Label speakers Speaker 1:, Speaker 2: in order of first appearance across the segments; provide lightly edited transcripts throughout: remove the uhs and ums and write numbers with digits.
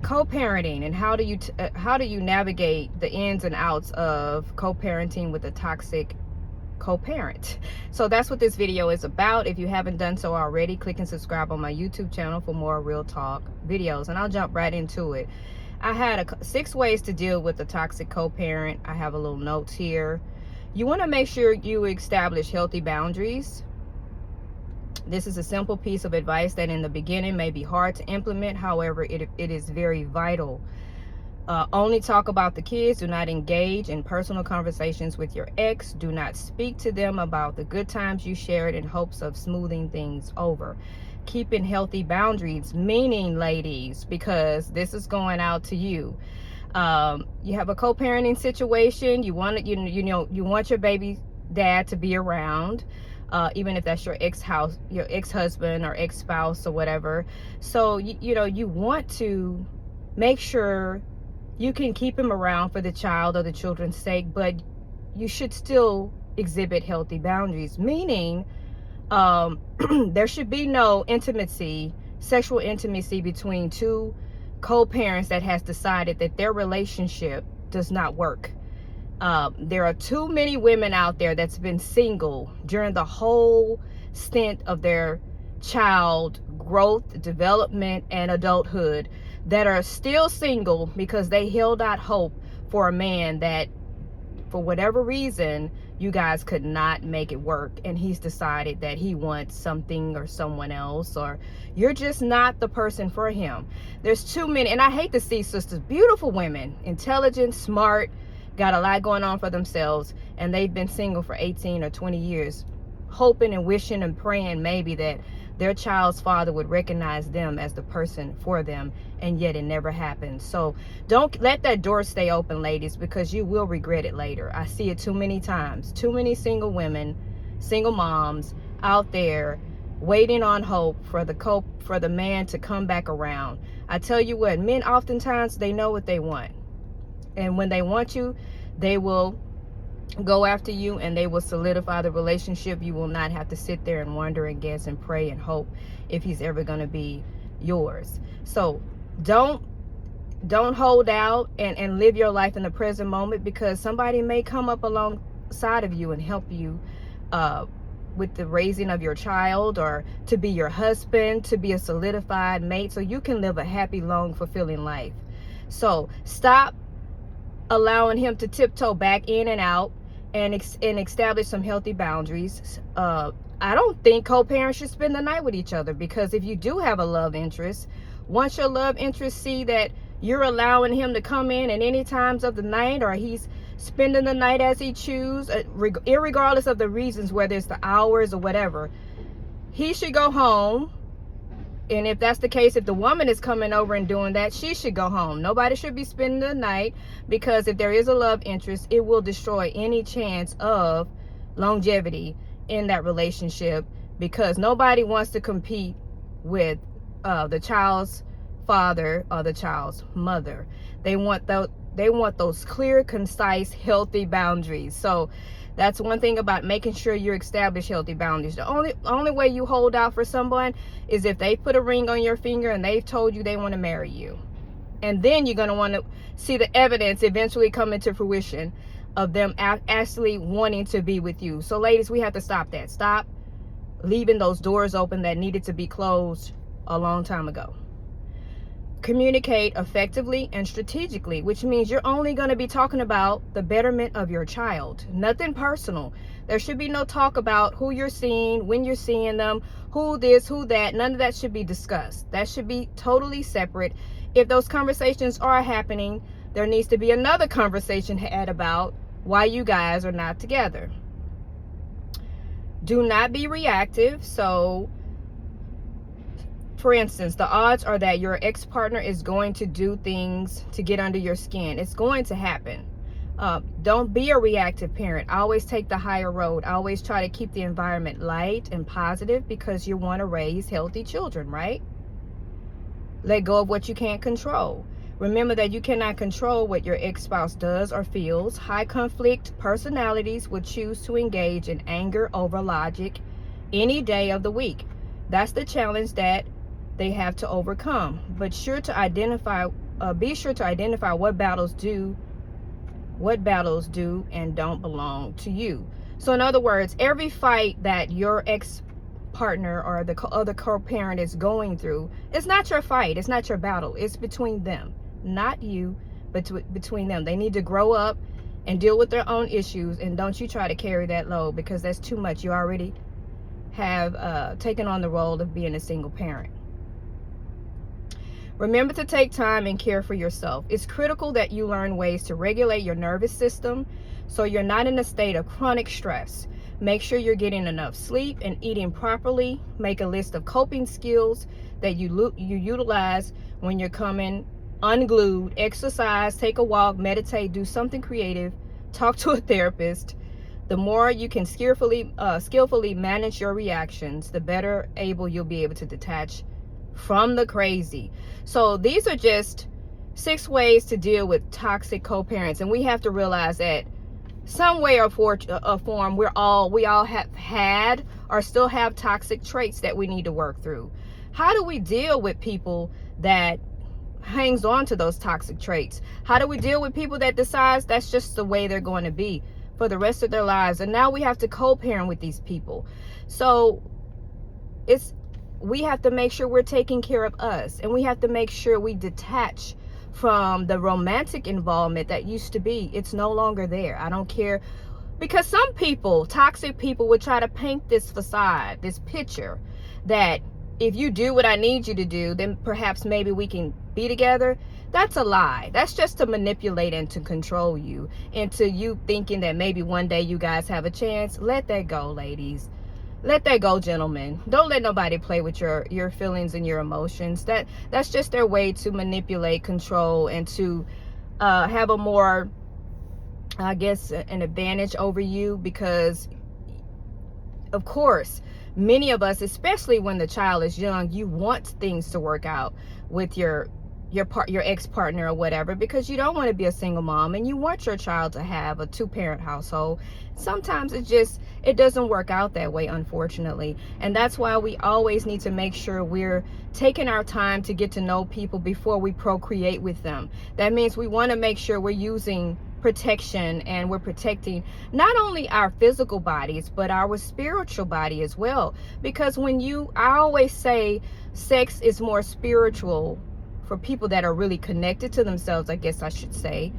Speaker 1: Co-parenting, and how do you navigate the ins and outs of co-parenting with a toxic co-parent. So that's what this video is about. If you haven't done so already, click and subscribe on my YouTube channel for more real talk videos, and I'll jump right into it. I had 6 ways to deal with a toxic co-parent. I have a little notes here. You want to make sure you establish healthy boundaries. This is a simple piece of advice that in the beginning may be hard to implement. However, it is very vital. Only talk about the kids. Do not engage in personal conversations with your ex. Do not speak to them about the good times you shared in hopes of smoothing things over. Keeping healthy boundaries, meaning, ladies, because this is going out to you. You have a co-parenting situation. You want you want your baby dad to be around. Even if that's your ex-husband or ex-spouse or whatever. So you want to make sure you can keep him around for the child or the children's sake, but you should still exhibit healthy boundaries, meaning there should be no sexual intimacy between two co-parents that has decided that their relationship does not work. There are too many women out there that's been single during the whole stint of their child growth, development, and adulthood that are still single because they held out hope for a man that, for whatever reason, you guys could not make it work, and he's decided that he wants something or someone else, or you're just not the person for him. There's too many, and I hate to see sisters, beautiful women, intelligent, smart, got a lot going on for themselves, and they've been single for 18 or 20 years, hoping and wishing and praying maybe that their child's father would recognize them as the person for them, and yet it never happens. So don't let that door stay open, ladies, because you will regret it later. I see it too many times. Too many single women, single moms out there waiting on hope for the man to come back around. I tell you what, men oftentimes, they know what they want. And when they want you, they will go after you, and they will solidify the relationship. You will not have to sit there and wonder and guess and pray and hope if he's ever going to be yours. So don't hold out and live your life in the present moment, because somebody may come up alongside of you and help you with the raising of your child, or to be your husband, to be a solidified mate, so you can live a happy, long, fulfilling life. So stop allowing him to tiptoe back in and out, and establish some healthy boundaries. I don't think co-parents should spend the night with each other, because if you do have a love interest, once your love interest see that you're allowing him to come in at any times of the night, or he's spending the night as he chooses, irregardless of the reasons, whether it's the hours or whatever, he should go home. And if that's the case, if the woman is coming over and doing that, she should go home. Nobody should be spending the night, because if there is a love interest, it will destroy any chance of longevity in that relationship, because nobody wants to compete with the child's father or the child's mother. They want those clear, concise, healthy boundaries. So that's one thing about making sure you establish healthy boundaries. The only way you hold out for someone is if they put a ring on your finger and they've told you they want to marry you. And then you're going to want to see the evidence eventually come into fruition of them actually wanting to be with you. So ladies, we have to stop that. Stop leaving those doors open that needed to be closed a long time ago. Communicate effectively and strategically, which means you're only going to be talking about the betterment of your child, nothing personal. There should be no talk about who you're seeing, when you're seeing them, who this, who that. None of that should be discussed. That should be totally separate. If those conversations are happening, there needs to be another conversation had about why you guys are not together. Do not be reactive. So for instance, the odds are that your ex-partner is going to do things to get under your skin. It's going to happen. Don't be a reactive parent. Always take the higher road. Always try to keep the environment light and positive, because you want to raise healthy children, right? Let go of what you can't control. Remember that you cannot control what your ex-spouse does or feels. High conflict personalities would choose to engage in anger over logic any day of the week. That's the challenge that they have to overcome. But sure to identify be sure to identify what battles do and don't belong to you. So in other words, every fight that your ex-partner or the other co-parent is going through, it's not your fight, it's not your battle, it's between them, not you, but between them. They need to grow up and deal with their own issues, and don't you try to carry that load, because that's too much. You already have taken on the role of being a single parent. Remember to take time and care for yourself. It's critical that you learn ways to regulate your nervous system so you're not in a state of chronic stress. Make sure you're getting enough sleep and eating properly. Make a list of coping skills that you utilize when you're coming unglued. Exercise, take a walk, meditate, do something creative, talk to a therapist. The more you can skillfully manage your reactions, the better able you'll be able to detach from the crazy. So these are just 6 ways to deal with toxic co-parents, and we have to realize that some way or form we all have had or still have toxic traits that we need to work through. How do we deal with people that hangs on to those toxic traits? How do we deal with people that decides that's just the way they're going to be for the rest of their lives? And now we have to co-parent with these people. So we have to make sure we're taking care of us, and we have to make sure we detach from the romantic involvement that used to be. It's no longer there. I don't care, because some people, toxic people, would try to paint this facade, this picture that if you do what I need you to do, then perhaps maybe we can be together. That's a lie. That's just to manipulate and to control you into you thinking that maybe one day you guys have a chance. Let that go, ladies. Let that go, gentlemen. Don't let nobody play with your feelings and your emotions. That's just their way to manipulate, control, and to have a more, I guess, an advantage over you. Because, of course, many of us, especially when the child is young, you want things to work out with your ex-partner or whatever, because you don't want to be a single mom and you want your child to have a 2-parent household. Sometimes it doesn't work out that way, unfortunately. And that's why we always need to make sure we're taking our time to get to know people before we procreate with them. That means we want to make sure we're using protection, and we're protecting not only our physical bodies but our spiritual body as well. Because I always say sex is more spiritual for people that are really connected to themselves, I guess I should say.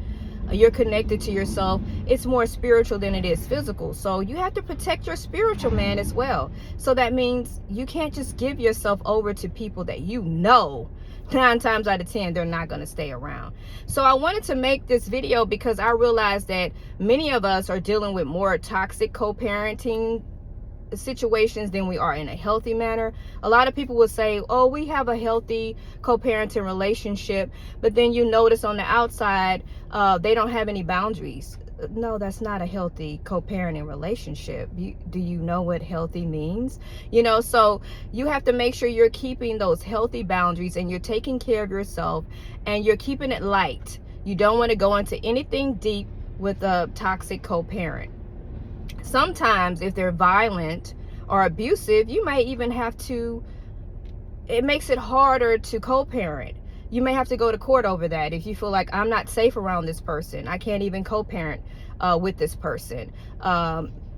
Speaker 1: You're connected to yourself. It's more spiritual than it is physical. So you have to protect your spiritual man as well. So that means you can't just give yourself over to people that 9 times out of 10 they're not going to stay around. So I wanted to make this video because I realized that many of us are dealing with more toxic co-parenting situations than we are in a healthy manner. A lot of people will say, oh, we have a healthy co-parenting relationship, but then you notice on the outside they don't have any boundaries. No, that's not a healthy co-parenting relationship. Do you know what healthy means? So you have to make sure you're keeping those healthy boundaries, and you're taking care of yourself, and you're keeping it light. You don't want to go into anything deep with a toxic co-parent. Sometimes if they're violent or abusive, you may even have to, it makes it harder to co-parent. You may have to go to court over that. If you feel like, I'm not safe around this person, I can't even co-parent with this person.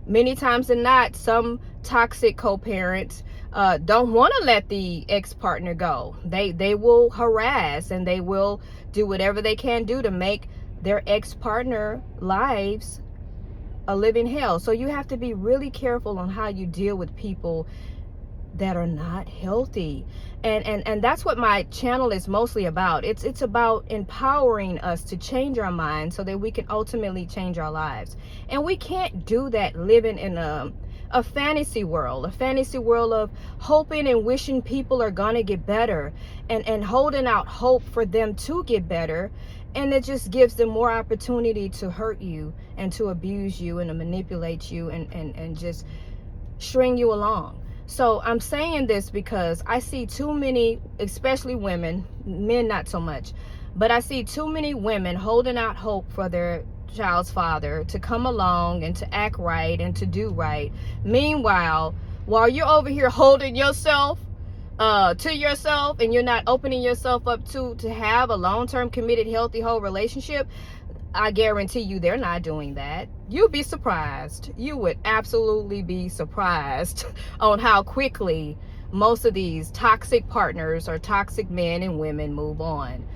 Speaker 1: Many times than not, some toxic co-parents don't want to let the ex-partner go. They will harass, and they will do whatever they can do to make their ex-partner lives a living hell. So you have to be really careful on how you deal with people that are not healthy. And that's what my channel is mostly about. It's about empowering us to change our minds so that we can ultimately change our lives. And we can't do that living in a fantasy world of hoping and wishing people are gonna get better, and holding out hope for them to get better. And it just gives them more opportunity to hurt you and to abuse you and to manipulate you and just string you along. So I'm saying this because I see too many, especially women, men not so much, but I see too many women holding out hope for their child's father to come along and to act right and to do right. Meanwhile, while you're over here holding yourself, to yourself, and you're not opening yourself up to have a long-term committed healthy whole relationship, I guarantee you they're not doing that. You'd be surprised. You would absolutely be surprised on how quickly most of these toxic partners or toxic men and women move on,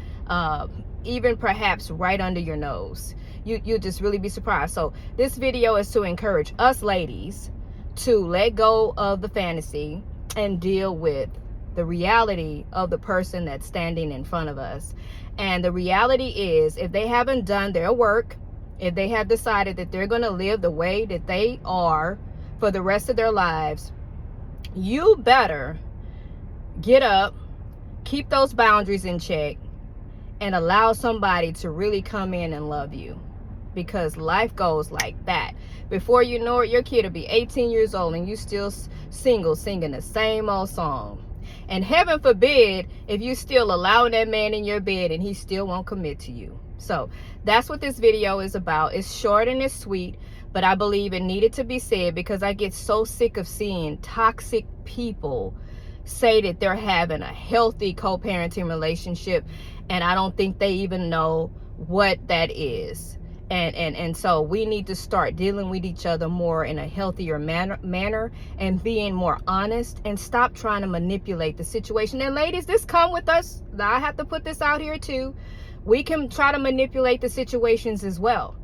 Speaker 1: even perhaps right under your nose. You just really be surprised. So this video is to encourage us ladies to let go of the fantasy and deal with the reality of the person that's standing in front of us. And the reality is, if they haven't done their work, if they have decided that they're going to live the way that they are for the rest of their lives, you better get up, keep those boundaries in check, and allow somebody to really come in and love you. Because life goes like that. Before you know it, your kid will be 18 years old and you still single, singing the same old song. And heaven forbid if you still allowing that man in your bed and he still won't commit to you. So that's what this video is about. It's short and it's sweet, but I believe it needed to be said because I get so sick of seeing toxic people say that they're having a healthy co-parenting relationship, and I don't think they even know what that is. And so we need to start dealing with each other more in a healthier manner and being more honest, and stop trying to manipulate the situation. And ladies, this come with us. I have to put this out here too. We can try to manipulate the situations as well,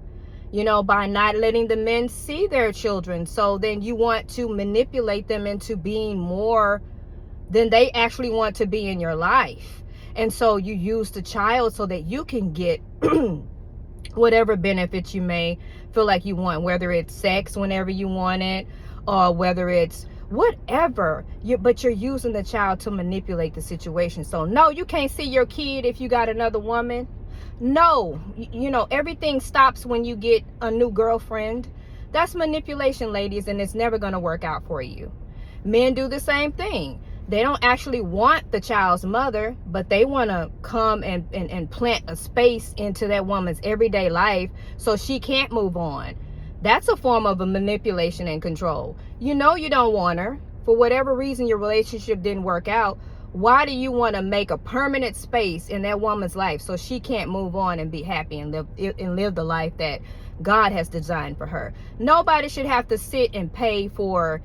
Speaker 1: you know, by not letting the men see their children. So then you want to manipulate them into being more than they actually want to be in your life. And so you use the child so that you can get whatever benefits you may feel like you want, whether it's sex whenever you want it, or whether it's whatever. But you're using the child to manipulate the situation. So no, you can't see your kid if you got another woman. No, you know, everything stops when you get a new girlfriend. That's manipulation, ladies, and it's never going to work out for you. Men do the same thing. They don't actually want the child's mother, but they want to come and plant a space into that woman's everyday life so she can't move on. That's a form of a manipulation and control. You know you don't want her. For whatever reason your relationship didn't work out, why do you want to make a permanent space in that woman's life so she can't move on and be happy and live the life that God has designed for her? Nobody should have to sit and pay for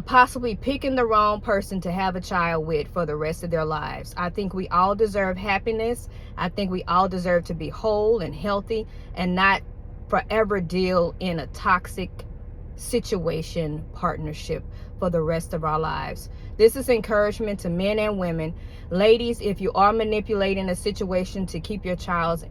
Speaker 1: possibly picking the wrong person to have a child with for the rest of their lives. I think we all deserve happiness. I think we all deserve to be whole and healthy and not forever deal in a toxic situation, partnership for the rest of our lives. This is encouragement to men and women. Ladies, if you are manipulating a situation to keep your child's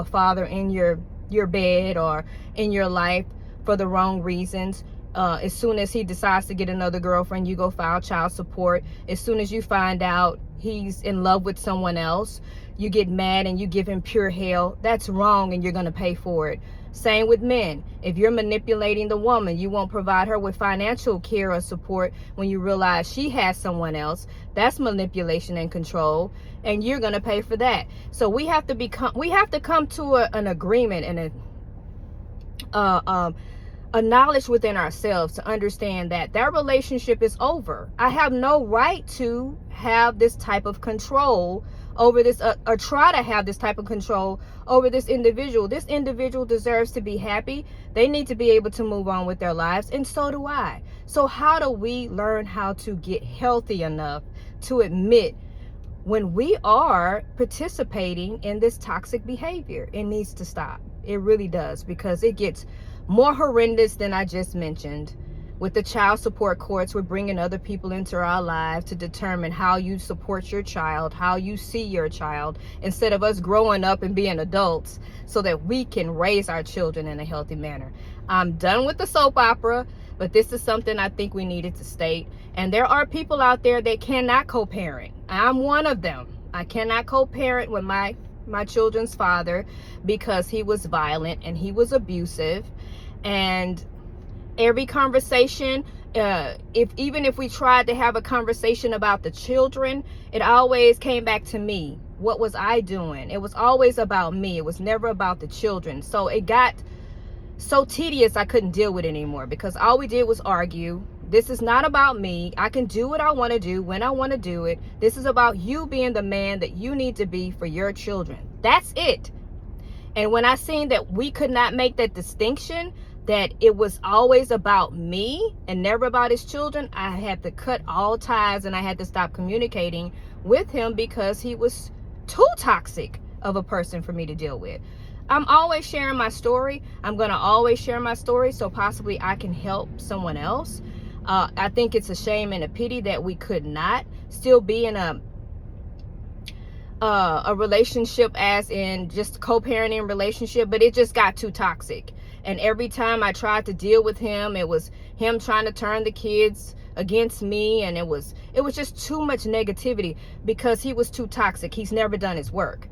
Speaker 1: father in your bed or in your life for the wrong reasons, as soon as he decides to get another girlfriend, you go file child support. As soon as you find out he's in love with someone else, you get mad and you give him pure hell. That's wrong, and you're going to pay for it. Same with men. If you're manipulating the woman, you won't provide her with financial care or support when you realize she has someone else. That's manipulation and control, and you're going to pay for that. So we have to come to an agreement and a knowledge within ourselves to understand that that relationship is over. I have no right to have this type of control over this, or try to have this type of control over this individual. This individual deserves to be happy. They need to be able to move on with their lives, and so do I. So how do we learn how to get healthy enough to admit when we are participating in this toxic behavior? It needs to stop. It really does, because it gets more horrendous than I just mentioned. With the child support courts, we're bringing other people into our lives to determine how you support your child, how you see your child, instead of us growing up and being adults so that we can raise our children in a healthy manner. I'm done with the soap opera, but this is something I think we needed to state. And there are people out there that cannot co-parent. I'm one of them. I cannot co-parent with my children's father because he was violent and he was abusive. And every conversation, even if we tried to have a conversation about the children, it always came back to me. What was I doing? It was always about me. It was never about the children. So it got so tedious I couldn't deal with it anymore, because all we did was argue. This is not about me. I can do what I want to do when I want to do it. This is about you being the man that you need to be for your children. That's it. And when I seen that we could not make that distinction, that it was always about me and never about his children, I had to cut all ties and I had to stop communicating with him because he was too toxic of a person for me to deal with. I'm always sharing my story. I'm going to always share my story so possibly I can help someone else. I think it's a shame and a pity that we could not still be in a relationship, as in just co-parenting relationship, but it just got too toxic. And every time I tried to deal with him, it was him trying to turn the kids against me, and it was just too much negativity because he was too toxic. He's never done his work.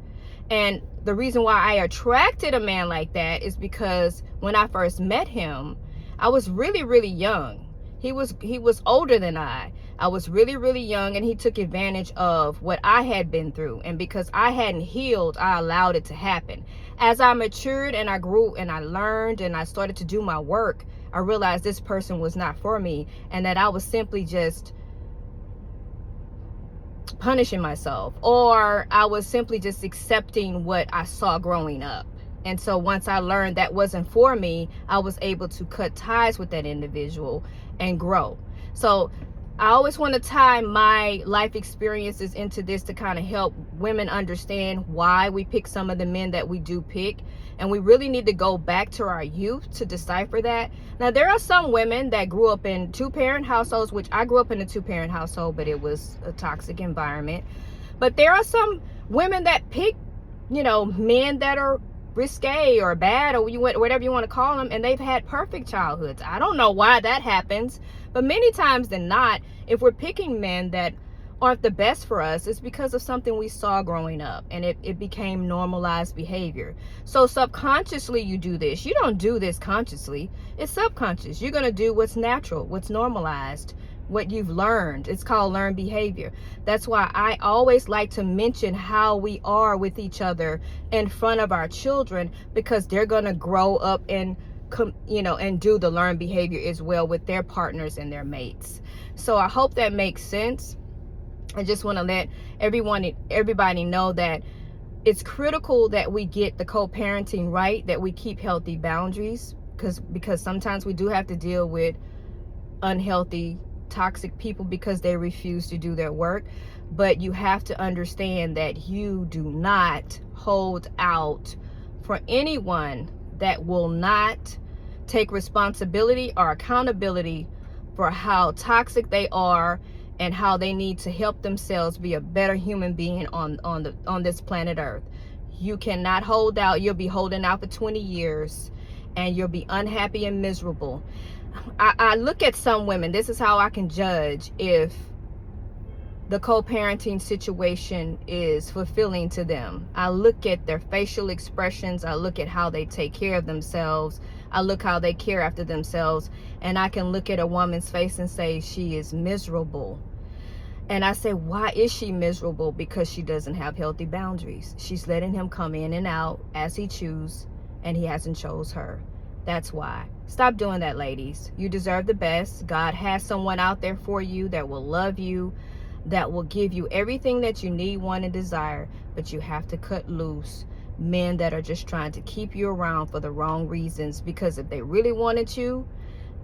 Speaker 1: And the reason why I attracted a man like that is because when I first met him, I was really, really young. He was older than I. I was really, really young, and he took advantage of what I had been through. And because I hadn't healed, I allowed it to happen. As I matured and I grew and I learned and I started to do my work, I realized this person was not for me, and that I was simply just punishing myself, or I was simply just accepting what I saw growing up. And so once I learned that wasn't for me, I was able to cut ties with that individual and grow. So I always want to tie my life experiences into this to kind of help women understand why we pick some of the men that we do pick. And we really need to go back to our youth to decipher that. Now, there are some women that grew up in two-parent households, which I grew up in a two-parent household, but it was a toxic environment. But there are some women that pick, men that are risque or bad, or whatever you want to call them, and they've had perfect childhoods. I don't know why that happens, but many times than not, if we're picking men that aren't the best for us, it's because of something we saw growing up, and it became normalized behavior. So subconsciously you do this. You don't do this consciously. It's subconscious. You're going to do what's natural, what's normalized, what you've learned. It's called learned behavior. That's why I always like to mention how we are with each other in front of our children, because they're going to grow up and and do the learned behavior as well with their partners and their mates. So I hope that makes sense. I just want to let everybody know that it's critical that we get the co-parenting right, that we keep healthy boundaries, because sometimes we do have to deal with unhealthy, toxic people because they refuse to do their work. But you have to understand that you do not hold out for anyone that will not take responsibility or accountability for how toxic they are and how they need to help themselves be a better human being on this planet Earth. You cannot hold out. You'll be holding out for 20 years and you'll be unhappy and miserable. I look at some women, this is how I can judge if the co-parenting situation is fulfilling to them. I look at their facial expressions. I look at how they take care of themselves. I look how they care after themselves. And I can look at a woman's face and say she is miserable. And I say, why is she miserable? Because she doesn't have healthy boundaries. She's letting him come in and out as he chooses, and he hasn't chose her. That's why. Stop doing that, ladies. You deserve the best. God has someone out there for you that will love you, that will give you everything that you need, want, and desire. But you have to cut loose men that are just trying to keep you around for the wrong reasons, because if they really wanted you,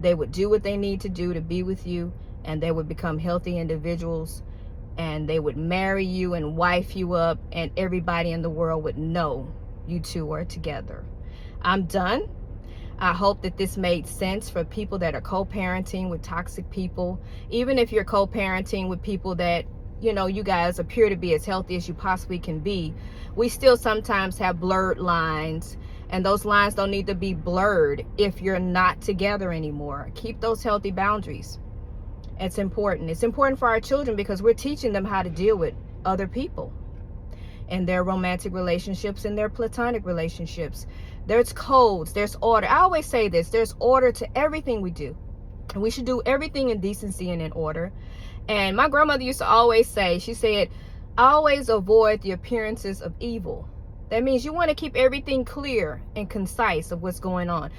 Speaker 1: they would do what they need to do to be with you, and they would become healthy individuals, and they would marry you and wife you up, and everybody in the world would know you two are together. I'm done. I hope that this made sense for people that are co-parenting with toxic people. Even if you're co-parenting with people that, you guys appear to be as healthy as you possibly can be, we still sometimes have blurred lines, and those lines don't need to be blurred if you're not together anymore. Keep those healthy boundaries. It's important. It's important for our children because we're teaching them how to deal with other people and their romantic relationships and their platonic relationships. There's codes, there's order. I always say this, there's order to everything we do. And we should do everything in decency and in order. And my grandmother used to always say, she said, always avoid the appearances of evil. That means you want to keep everything clear and concise of what's going on.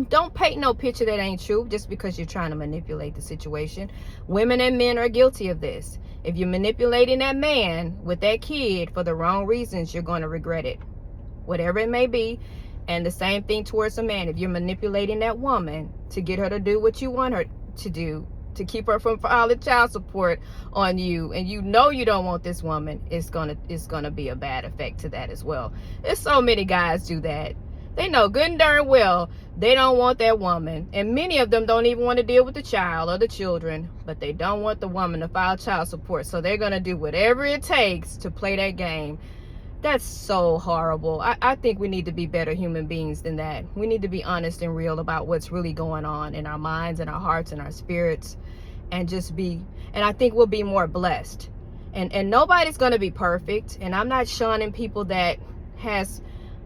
Speaker 1: Don't paint no picture that ain't true just because you're trying to manipulate the situation. Women and men are guilty of this. If you're manipulating that man with that kid for the wrong reasons, you're going to regret it, whatever it may be. And the same thing towards a man. If you're manipulating that woman to get her to do what you want her to do, to keep her from filing child support on you, and you know you don't want this woman, it's gonna be a bad effect to that as well. There's so many guys do that. They know good and darn well they don't want that woman, and many of them don't even want to deal with the child or the children, but they don't want the woman to file child support, so they're gonna do whatever it takes to play that game. That's so horrible. I think we need to be better human beings than that. We need to be honest and real about what's really going on in our minds and our hearts and our spirits, and just be, and I think we'll be more blessed. And nobody's going to be perfect, and I'm not shunning people that has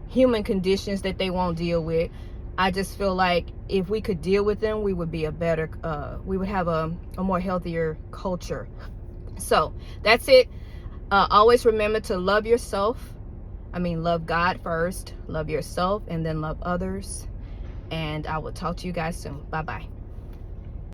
Speaker 1: human conditions that they won't deal with. I just feel like if we could deal with them, we would be a better, we would have a more healthier culture. So that's it. Always remember to love yourself. Love God first, love yourself, and then love others. And I will talk to you guys soon. Bye-bye.